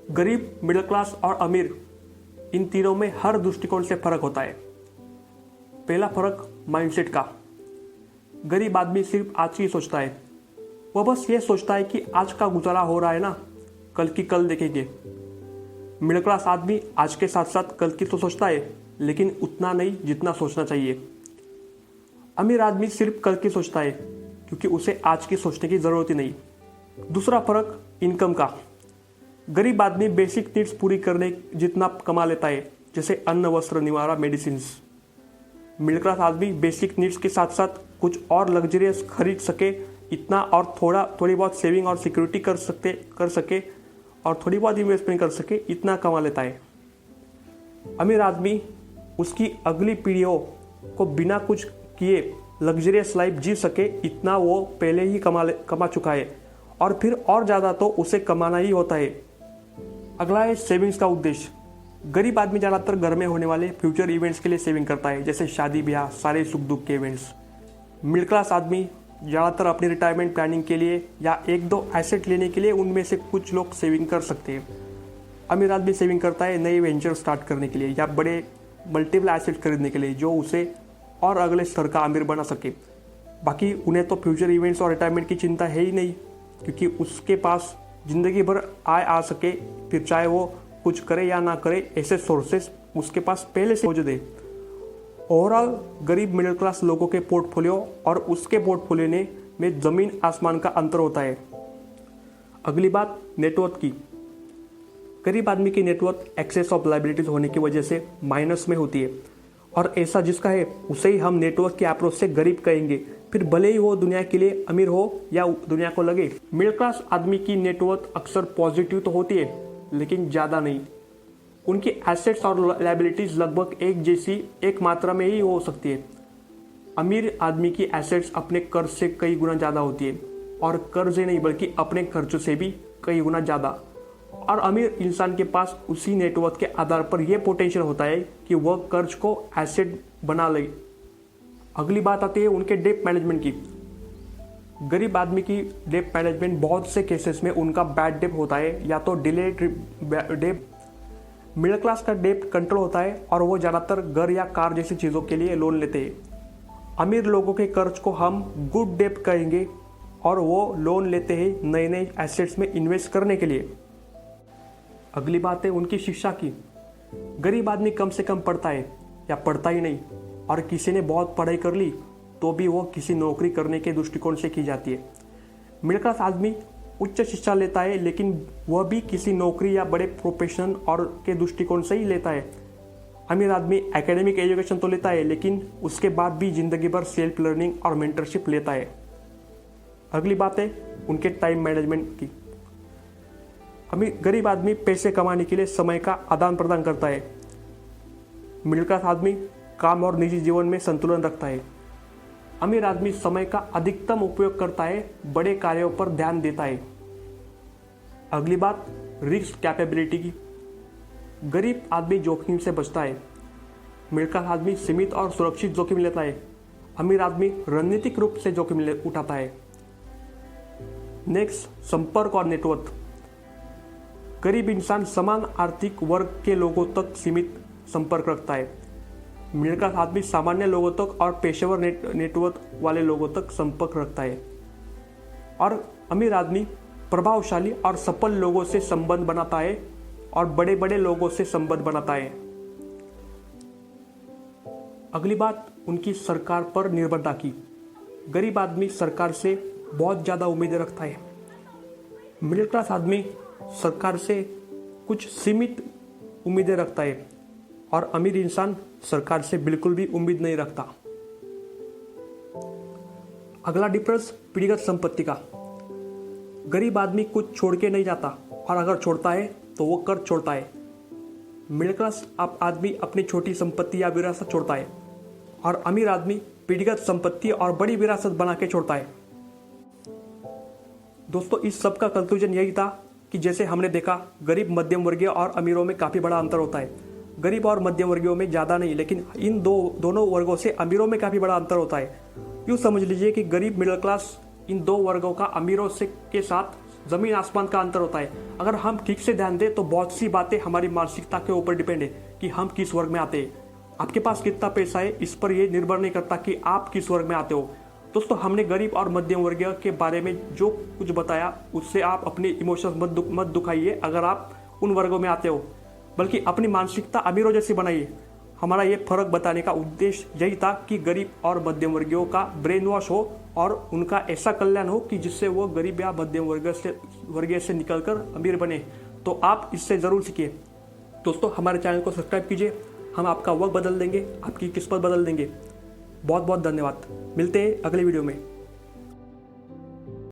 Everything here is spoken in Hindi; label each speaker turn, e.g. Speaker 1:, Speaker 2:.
Speaker 1: गरीब, मिडिल क्लास और अमीर, इन तीनों में हर दृष्टिकोण से फर्क होता है। पहला फर्क माइंडसेट का। गरीब आदमी सिर्फ आज की सोचता है। वह बस ये सोचता है कि आज का गुजारा हो रहा है ना, कल की कल देखेंगे। मिडिल क्लास आदमी आज के साथ साथ कल की तो सोचता है, लेकिन उतना नहीं जितना सोचना चाहिए। अमीर आदमी सिर्फ कल की सोचता है, क्योंकि उसे आज की सोचने की जरूरत ही नहीं। दूसरा फर्क इनकम का। गरीब आदमी बेसिक नीड्स पूरी करने जितना कमा लेता है, जैसे अन्न, वस्त्र, निवारा, मेडिसिन। मिडिल क्लास आदमी बेसिक नीड्स के साथ साथ कुछ और लग्जरियस खरीद सके इतना, और थोड़ी बहुत सेविंग और सिक्योरिटी कर सके और थोड़ी बहुत इन्वेस्टमेंट कर सके इतना कमा लेता है। अमीर आदमी उसकी अगली पीढ़ियों को बिना कुछ किए लग्जरियस लाइफ जी सके इतना वो पहले ही कमा चुका है, और फिर और ज़्यादा तो उसे कमाना ही होता है। अगला है सेविंग्स का उद्देश्य। गरीब आदमी ज़्यादातर घर में होने वाले फ्यूचर इवेंट्स के लिए सेविंग करता है, जैसे शादी ब्याह, सारे सुख दुख के इवेंट्स। मिडिल क्लास आदमी ज़्यादातर अपनी रिटायरमेंट प्लानिंग के लिए या एक दो एसेट लेने के लिए उनमें से कुछ लोग सेविंग कर सकते हैं। अमीर आदमी सेविंग करता है नए वेंचर स्टार्ट करने के लिए या बड़े मल्टीपल एसेट खरीदने के लिए, जो उसे और अगले स्तर का अमीर बना सके। बाकी उन्हें तो फ्यूचर इवेंट्स और रिटायरमेंट की चिंता है ही नहीं, क्योंकि उसके पास ज़िंदगी भर आय आ सके, फिर चाहे वो कुछ करे या ना करे, ऐसे सोर्सेस उसके पास पहले से मौजूद है। ओवरऑल गरीब मिडिल क्लास लोगों के पोर्टफोलियो और उसके पोर्टफोलियो में ज़मीन आसमान का अंतर होता है। अगली बात नेटवर्थ की। गरीब आदमी की नेटवर्थ एक्सेस ऑफ लाइबिलिटीज होने की वजह से माइनस में होती है, और ऐसा जिसका है उसे ही हम नेटवर्थ के अप्रोच से गरीब कहेंगे, फिर भले ही वो दुनिया के लिए अमीर हो या दुनिया को लगे। मिडिल क्लास आदमी की नेटवर्थ अक्सर पॉजिटिव तो होती है, लेकिन ज़्यादा नहीं। उनकी एसेट्स और लाइबिलिटीज लगभग एक जैसी एक मात्रा में ही हो सकती है। अमीर आदमी की एसेट्स अपने कर्ज से कई गुना ज़्यादा होती है, और कर्ज ही नहीं बल्कि अपने खर्चों से भी कई गुना ज़्यादा। और अमीर इंसान के पास उसी नेटवर्थ के आधार पर यह पोटेंशियल होता है कि वह कर्ज को एसेट बना ले। अगली बात आती है उनके डेट मैनेजमेंट की। गरीब आदमी की डेट मैनेजमेंट बहुत से केसेस में उनका बैड डेट होता है, या तो डिलेड डेट। मिडिल क्लास का डेट कंट्रोल होता है, और वो ज़्यादातर घर या कार जैसी चीज़ों के लिए लोन लेते हैं। अमीर लोगों के कर्ज को हम गुड डेट कहेंगे, और वो लोन लेते हैं नए नए एसेट्स में इन्वेस्ट करने के लिए। अगली बात है उनकी शिक्षा की। गरीब आदमी कम से कम पढ़ता है या पढ़ता ही नहीं, और किसी ने बहुत पढ़ाई कर ली तो भी वो किसी नौकरी करने के दृष्टिकोण से की जाती है। मिडिल क्लास आदमी उच्च शिक्षा लेता है, लेकिन वह भी किसी नौकरी या बड़े प्रोफेशन और के दृष्टिकोण से ही लेता है। अमीर आदमी एकेडमिक एजुकेशन तो लेता है, लेकिन उसके बाद भी जिंदगी भर सेल्फ लर्निंग और मेंटरशिप लेता है। अगली बात है उनके टाइम मैनेजमेंट की। गरीब आदमी पैसे कमाने के लिए समय का आदान प्रदान करता है। मिडिल क्लास आदमी काम और निजी जीवन में संतुलन रखता है। अमीर आदमी समय का अधिकतम उपयोग करता है, बड़े कार्यों पर ध्यान देता है। अगली बात रिस्क कैपेबिलिटी की। गरीब आदमी जोखिम से बचता है। मिडिल क्लास आदमी सीमित और सुरक्षित जोखिम लेता है। अमीर आदमी रणनीतिक रूप से जोखिम उठाता है। नेक्स्ट, संपर्क और नेटवर्थ। गरीब इंसान समान आर्थिक वर्ग के लोगों तक सीमित संपर्क रखता है। मिडिल क्लास आदमी सामान्य लोगों तक और पेशेवर नेटवर्थ वाले लोगों तक संपर्क रखता है। और अमीर आदमी प्रभावशाली और सफल लोगों से संबंध बनाता है, और बड़े बड़े लोगों से संबंध बनाता है। अगली बात उनकी सरकार पर निर्भरता की। गरीब आदमी सरकार से बहुत ज़्यादा उम्मीदें रखता है। मिडिल क्लास आदमी सरकार से कुछ सीमित उम्मीदें रखता है, और अमीर इंसान सरकार से बिल्कुल भी उम्मीद नहीं रखता। अगला डिफरेंस पीढ़ीगत संपत्ति का। गरीब आदमी कुछ छोड़ के नहीं जाता, और अगर छोड़ता है तो वो कर्ज छोड़ता है। मिडिल क्लास आदमी अपनी छोटी संपत्ति या विरासत छोड़ता है, और अमीर आदमी पीढ़ीगत संपत्ति और बड़ी विरासत बना के छोड़ता है। दोस्तों, इस सब का कंक्लूजन यही था कि जैसे हमने देखा, गरीब, मध्यम वर्गीय और अमीरों में काफ़ी बड़ा अंतर होता है। गरीब और मध्यम वर्गीयों में ज़्यादा नहीं, लेकिन इन दोनों वर्गों से अमीरों में काफ़ी बड़ा अंतर होता है। यूँ समझ लीजिए कि गरीब मिडिल क्लास इन दो वर्गों का अमीरों से के साथ ज़मीन आसमान का अंतर होता है। अगर हम ठीक से ध्यान दें तो बहुत सी बातें हमारी मानसिकता के ऊपर डिपेंड है कि हम किस वर्ग में आते हैं। आपके पास कितना पैसा है इस पर यह निर्भर नहीं करता कि आप किस वर्ग में आते हो। दोस्तों, हमने गरीब और मध्यम वर्गीय के बारे में जो कुछ बताया उससे आप अपने इमोशंस मत दुखाइए अगर आप उन वर्गों में आते हो, बल्कि अपनी मानसिकता अमीरों जैसी बनाइए। हमारा ये फर्क बताने का उद्देश्य यही था कि गरीब और मध्यम वर्गीयों का ब्रेन वॉश हो और उनका ऐसा कल्याण हो कि जिससे वो गरीब या मध्यम वर्गीय से निकलकर अमीर बने। तो आप इससे ज़रूर सीखिए। दोस्तों, हमारे चैनल को सब्सक्राइब कीजिए। हम आपका वक्त बदल देंगे, आपकी किस्मत बदल देंगे। बहुत बहुत धन्यवाद। मिलते हैं अगले वीडियो में।